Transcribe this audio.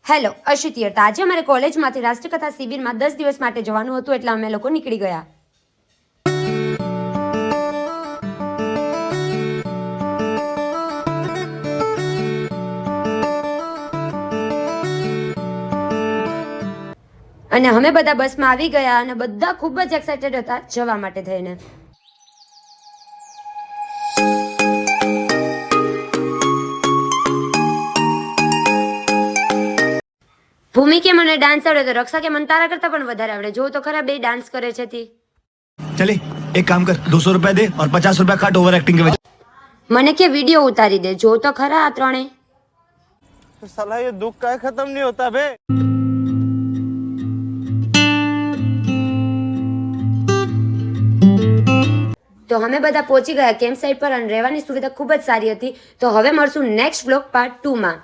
Hello અશ્વિત યર્તા આજે અમારે કોલેજમાંથી રાષ્ટ્રકથા શિબિરમાં 10 દિવસ માટે જવાનું હતું એટલે અમે લોકો નીકળી ગયા. અને અમે બધા બસમાં આવી ગયા અને બધા ખૂબ જ એક્સાઇટેડ હતા જવા માટે થઈને. ભૂમિ કે મને ડાન્સ આવડે તો રક્ષા કે મને તારા કરતા પણ વધારે આવડે. જો તો ખરા બે ડાન્સ કરે છે તી. चले एक काम कर 200 रुपया दे और 50 रुपया काट ओवर एक्टिंग के वजह. મને કે વિડિયો ઉતારી દે. જો તો ખરા આ ત્રણે. साला ये दुख का खत्म नहीं होता बे. તો અમે બધા પહોંચી ગયા કેમ્પ સાઇટ પર અને રહેવાની સુવિધા ખૂબ જ સારી હતી. તો હવે મળશું નેક્સ્ટ બ્લોગ પાર્ટ 2 માં.